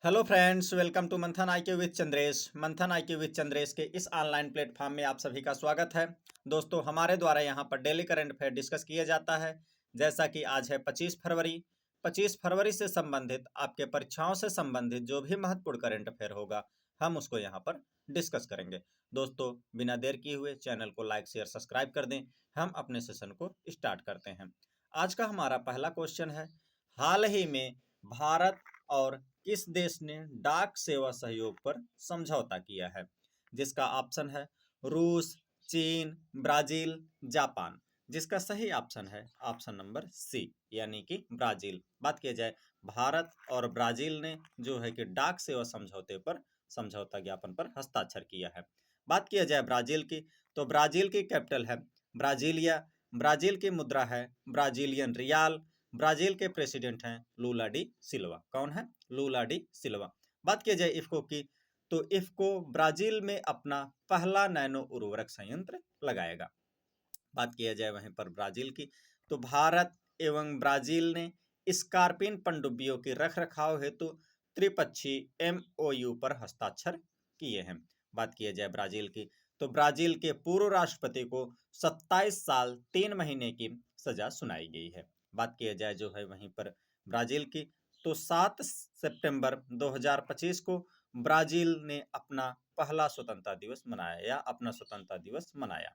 Hello friends, welcome to मंथन IQ with Chandresh. मंथन IQ with Chandresh के इस ऑनलाइन प्लेटफॉर्म में आप सभी का स्वागत है। दोस्तों, हमारे द्वारा यहाँ पर डेली करंट अफेयर डिस्कस किया जाता है। जैसा कि आज है 25 फरवरी। 25 फरवरी से संबंधित आपके परीक्षाओं से संबंधित जो भी महत्वपूर्ण करंट अफेयर होगा, हम उसको यहाँ पर डिस्कस करेंगे। दोस्तों, बिना देर किए हुए चैनल को लाइक शेयर सब्सक्राइब कर दें। हम अपने सेशन को स्टार्ट करते हैं। आज का हमारा पहला क्वेश्चन है, हाल ही में भारत और किस देश ने डाक सेवा सहयोग पर समझौता किया है? जिसका ऑप्शन है रूस, चीन, ब्राजील, जापान। जिसका सही ऑप्शन है ऑप्शन नंबर सी, यानी कि ब्राजील। बात किया जाए, भारत और ब्राजील ने जो है कि डाक सेवा समझौते पर समझौता ज्ञापन पर हस्ताक्षर किया है। बात किया जाए ब्राजील की, तो ब्राजील की कैपिटल है ब्राजीलिया। ब्राजील की मुद्रा है ब्राजीलियन रियाल। ब्राजील के प्रेसिडेंट हैं लूला डी सिल्वा। कौन है? लूला डी सिल्वा। बात किया जाए इफ्को की, तो इफ्को ब्राजील में अपना पहला नैनो उर्वरक संयंत्र लगाएगा। बात किया जाए वहीं पर ब्राजील की, तो भारत एवं ब्राजील ने स्कॉर्पिन पनडुब्बियों के रख रखाव हेतु त्रिपक्षीय एमओयू पर हस्ताक्षर किए हैं। बात किया जाए ब्राजील की, तो ब्राजील के पूर्व राष्ट्रपति को 27 साल 3 महीने की सजा सुनाई गई है। बात किया जाए जो है वहीं पर ब्राजील की, तो 7 सितंबर 2025 को ब्राजील ने अपना पहला स्वतंत्रता दिवस मनाया या अपना स्वतंत्रता दिवस मनाया।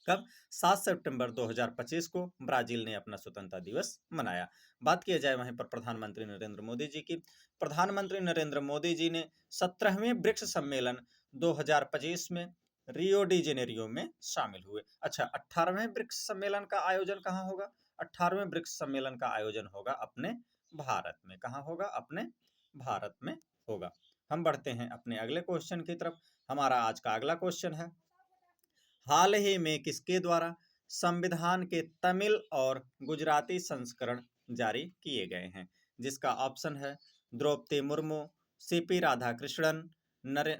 कब? 7 सितंबर 2025 को ब्राजील ने अपना स्वतंत्रता दिवस मनाया। बात किया जाए वहीं पर प्रधानमंत्री नरेंद्र मोदी जी की, प्रधानमंत्री नरेंद्र मोदी जी ने 17वें ब्रिक्स सम्मेलन 2025 में रियो डी जेनेरियो में शामिल हुए। अच्छा, 18वें ब्रिक्स सम्मेलन का आयोजन कहाँ होगा? 18वें ब्रिक्स सम्मेलन का आयोजन होगा अपने भारत में। कहाँ होगा? अपने भारत में होगा। हम बढ़ते हैं अपने अगले क्वेश्चन की तरफ। हमारा आज का अगला क्वेश्चन है, हाल ही में किसके द्वारा संविधान के तमिल और गुजराती संस्करण जारी किए गए हैं? जिसका ऑप्शन है द्रौपदी मुर्मू, सीपी राधाकृष्णन,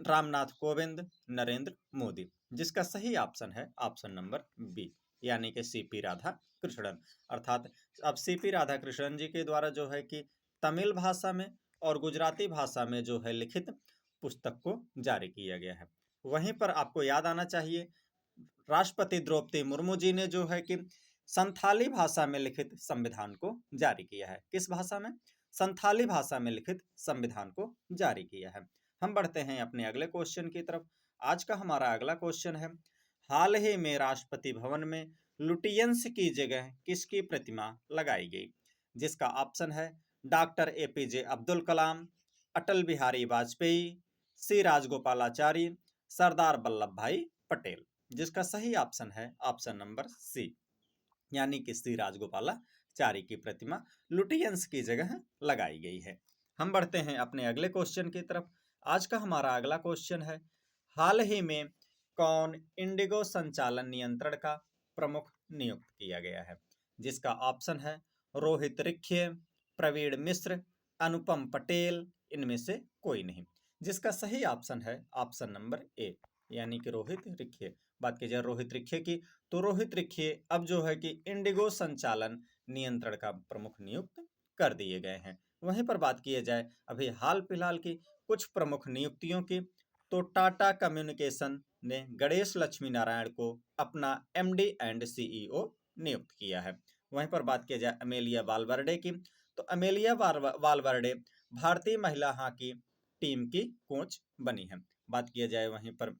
रामनाथ कोविंद, नरेंद्र मोदी। जिसका सही ऑप्शन है ऑप्शन नंबर बी, यानी कि सीपी राधाकृष्णन। अर्थात अब सीपी राधाकृष्णन जी के द्वारा जो है कि तमिल भाषा में और गुजराती भाषा में जो है लिखित पुस्तक को जारी किया गया है। वहीं पर आपको याद आना चाहिए, राष्ट्रपति द्रौपदी मुर्मू जी ने जो है कि संथाली भाषा में लिखित संविधान को जारी किया है। किस भाषा में? संथाली भाषा में लिखित संविधान को जारी किया है। हम बढ़ते हैं अपने अगले क्वेश्चन की तरफ। आज का हमारा अगला क्वेश्चन है, हाल ही में राष्ट्रपति भवन में लुटियंस की जगह किसकी प्रतिमा लगाई गई? जिसका ऑप्शन है डॉक्टर एपीजे अब्दुल कलाम, अटल बिहारी वाजपेयी, सी राजगोपालाचारी, सरदार वल्लभ भाई पटेल। जिसका सही ऑप्शन है ऑप्शन नंबर सी, यानी कि सी राजगोपालाचारी की प्रतिमा लुटियंस की जगह लगाई गई है। हम बढ़ते हैं अपने अगले क्वेश्चन की तरफ। आज का हमारा अगला क्वेश्चन है, हाल ही में कौन इंडिगो संचालन नियंत्रण का प्रमुख नियुक्त किया गया है? जिसका ऑप्शन है रोहित रिख्ये, प्रवीण मिश्र, अनुपम पटेल, इनमें से कोई नहीं। जिसका सही ऑप्शन है ऑप्शन नंबर ए, यानी कि रोहित रिख्ये। बात की जाए रोहित रिख्ये की, तो रोहित रिख्ये अब जो है कि इंडिगो संचालन नियंत्रण का प्रमुख नियुक्त कर दिए गए हैं। वहीं पर बात की जाए अभी हाल फिलहाल की कुछ प्रमुख नियुक्तियों की, तो टाटा कम्युनिकेशन ने गणेश लक्ष्मी नारायण को अपना एमडी एंड सीईओ नियुक्त किया है। वहीं पर बात की जाए अमेलिया वालवर्डे की, तो अमेलिया वालवर्डे भारतीय महिला हॉकी टीम की कोच बनी है। बात किया जाए वहीं पर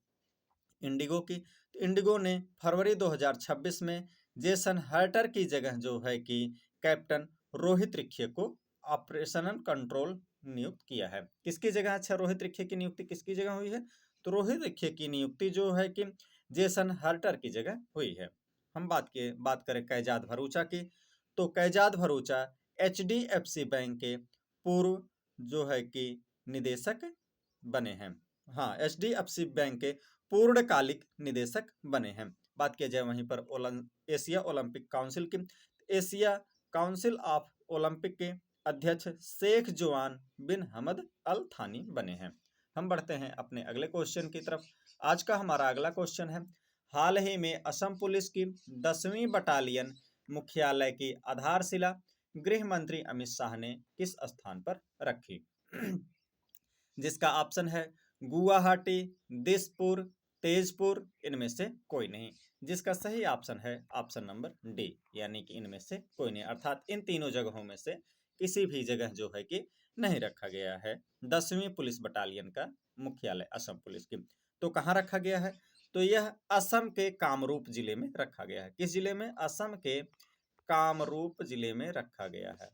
इंडिगो की, तो इंडिगो ने फरवरी 2026 में जेसन हर्टर की जगह जो है कि कैप्टन रोहित रिख्ये को ऑपरेशनल कंट्रोल नियुक्त किया है। किसकी जगह? अच्छा, रोहित रिख्ये की नियुक्ति किसकी जगह हुई है? तो रोहित रिख्ये की नियुक्ति जो है कि जेसन हर्टर की जगह हुई है। हम बात करें कैजाद भरूचा की, तो कैजाद भरूचा एचडीएफसी बैंक के पूर्व जो है कि निदेशक बने हैं। हाँ, एचडीएफसी बैंक के पूर्णकालिक निदेशक बने हैं। बात किया जाए वहीं पर एशिया ओलंपिक काउंसिल की, एशिया काउंसिल ऑफ ओलंपिक के अध्यक्ष शेख जोआन बिन हमद अल थानी बने हैं। हम बढ़ते हैं अपने अगले क्वेश्चन की तरफ। आज का हमारा अगला क्वेश्चन है, हाल ही में असम पुलिस की 10वीं बटालियन मुख्यालय की आधारशिला गृह मंत्री अमित शाह ने किस स्थान पर रखी? जिसका ऑप्शन है गुवाहाटी, दिसपुर, तेजपुर, इनमें से कोई नहीं। जिसका सही ऑप्शन है ऑप्शन नंबर डी, यानी कि इनमें से कोई नहीं, अर्थात इन तीनों जगहों में से किसी भी जगह जो है कि नहीं रखा गया है 10वीं पुलिस बटालियन का मुख्यालय असम पुलिस की। तो कहाँ रखा गया है? तो यह असम के कामरूप जिले में रखा गया है। किस जिले में? असम के कामरूप जिले में रखा गया है।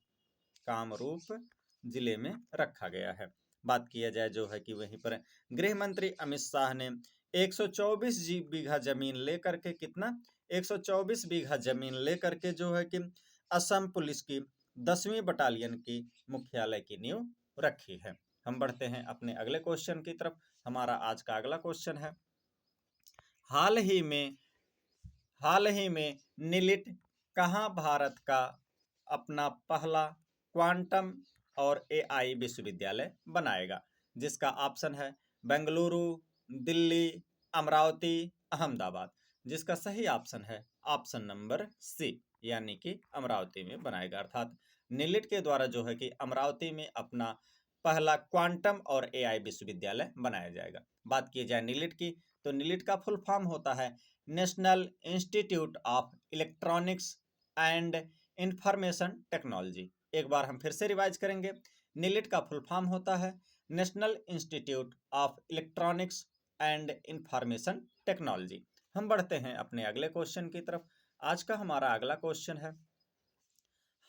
कामरूप जिले में रखा गया है। बात किया जाए जो है कि वहीं पर गृह मंत्री अमित शाह ने 124 बीघा जमीन लेकर के कितना 124 बीघा जमीन लेकर के जो है कि असम पुलिस की 10वीं बटालियन की मुख्यालय की नींव रखी है। हम बढ़ते हैं अपने अगले क्वेश्चन की तरफ। हमारा आज का अगला क्वेश्चन है, हाल ही में निलिट कहाँ भारत का अपना पहला क्वांटम और एआई विश्वविद्यालय बनाएगा? जिसका ऑप्शन है बेंगलुरु, दिल्ली, अमरावती, अहमदाबाद। जिसका सही ऑप्शन है ऑप्शन नंबर सी, यानी कि अमरावती में बनाएगा। अर्थात निलिट के द्वारा जो है कि अमरावती में अपना पहला क्वांटम और एआई विश्वविद्यालय बनाया जाएगा। बात की जाए निलिट की, तो निलिट का फुल फॉर्म होता है national institute of electronics and information technology. एक बार हम फिर से रिवाइज करेंगे। निलिट का फुल फॉर्म होता है national institute of electronics and information technology. हम बढ़ते हैं अपने अगले क्वेश्चन की तरफ। आज का हमारा अगला क्वेश्चन है,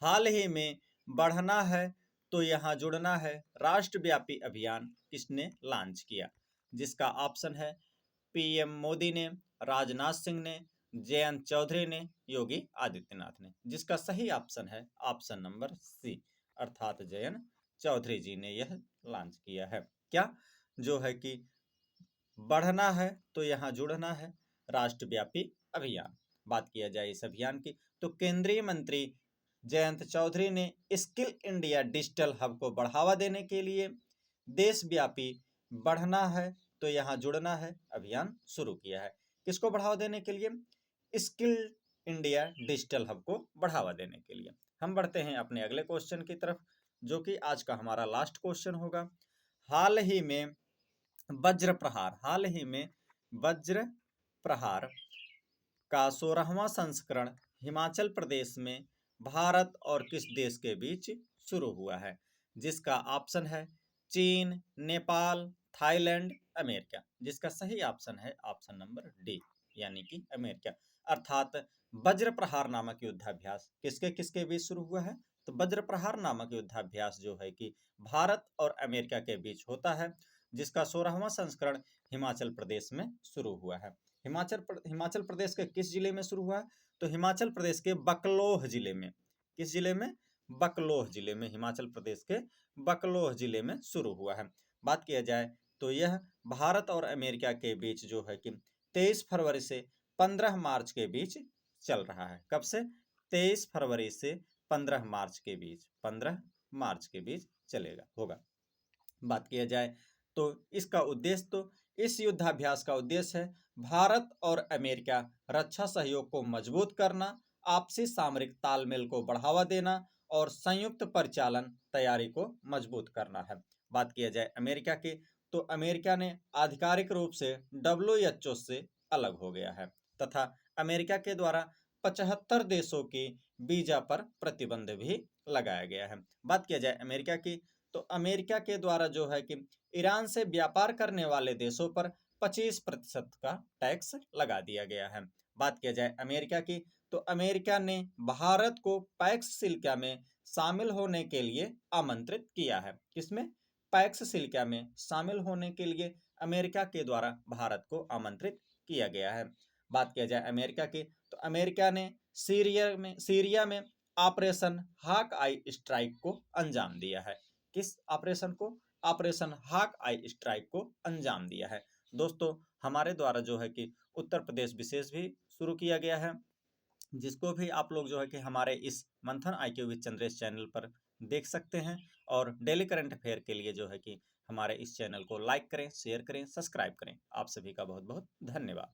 हाल ही में बढ़ना है तो यहाँ जुड़ना है राष्ट्रव्यापी अभियान किसने लॉन्च किया? जिसका ऑप्शन है पीएम मोदी ने, राजनाथ सिंह ने, जयंत चौधरी ने, योगी आदित्यनाथ ने। जिसका सही ऑप्शन है ऑप्शन नंबर सी, अर्थात जयंत चौधरी जी ने यह लॉन्च किया है। क्या? जो है कि बढ़ना है तो यहाँ जुड़ना है राष्ट्रव्यापी अभियान। बात किया जाए इस अभियान की, तो केंद्रीय मंत्री जयंत चौधरी ने स्किल इंडिया डिजिटल हब को बढ़ावा देने के लिए देशव्यापी बढ़ना है तो यहाँ जुड़ना है अभियान शुरू किया है। किसको बढ़ावा देने के लिए? स्किल इंडिया डिजिटल हब को बढ़ावा देने के लिए। हम बढ़ते हैं अपने अगले क्वेश्चन की तरफ, जो कि आज का हमारा लास्ट क्वेश्चन होगा। हाल ही में वज्र प्रहार का 16वां संस्करण हिमाचल प्रदेश में भारत और किस देश के बीच शुरू हुआ है? जिसका ऑप्शन है चीन, नेपाल, थाईलैंड, अमेरिका। जिसका सही ऑप्शन है ऑप्शन नंबर डी, यानी कि अमेरिका। अर्थात वज्र प्रहार नामक युद्धाभ्यास किसके किसके बीच शुरू हुआ है? तो वज्र प्रहार नामक युद्धाभ्यास जो है कि भारत और अमेरिका के बीच होता है, जिसका 16वां संस्करण हिमाचल प्रदेश में शुरू हुआ है। हिमाचल प्रदेश के किस जिले में शुरू हुआ है? तो हिमाचल प्रदेश के बकलोह जिले में। किस जिले में? बकलोह जिले में। हिमाचल प्रदेश के बकलोह जिले में शुरू हुआ है। बात किया जाए तो यह भारत और अमेरिका के बीच जो है कि 23 फरवरी से 15 मार्च के बीच चल रहा है। कब से? 23 फरवरी से 15 मार्च के बीच, 15 मार्च के बीच चलेगा होगा। बात किया जाए तो इसका उद्देश्य, तो इस युद्धाभ्यास का उद्देश्य है भारत और अमेरिका रक्षा सहयोग को मजबूत करना, आपसी सामरिक तालमेल को बढ़ावा देना और संयुक्त परिचालन तैयारी को मजबूत करना है। बात किया जाए अमेरिका की, तो अमेरिका ने आधिकारिक रूप से WHO से अलग हो गया है तथा अमेरिका के द्वारा 75 देशों की वीजा पर प्रतिबंध भी लगाया गया है। बात किया जाए अमेरिका की, तो अमेरिका के द्वारा जो है कि ईरान से व्यापार करने वाले देशों पर 25% का टैक्स लगा दिया गया है। बात किया जाए अमेरिका की, तो अमेरिका ने भारत को पैक्स सिलिका में शामिल होने के लिए आमंत्रित किया है। किसमें? पैक्स सिलिका में शामिल होने के लिए अमेरिका के द्वारा भारत को आमंत्रित किया गया है। बात किया जाए अमेरिका की, तो अमेरिका ने सीरिया में ऑपरेशन हाक आई स्ट्राइक को अंजाम दिया है। किस ऑपरेशन को? ऑपरेशन हाक आई स्ट्राइक को अंजाम दिया है। दोस्तों, हमारे द्वारा जो है कि उत्तर प्रदेश विशेष भी शुरू किया गया है, जिसको भी आप लोग जो है कि हमारे इस मंथन IQ विद चंद्रेश चैनल पर देख सकते हैं। और डेली करंट अफेयर के लिए जो है कि हमारे इस चैनल को लाइक करें, शेयर करें, सब्सक्राइब करें। आप सभी का बहुत बहुत धन्यवाद।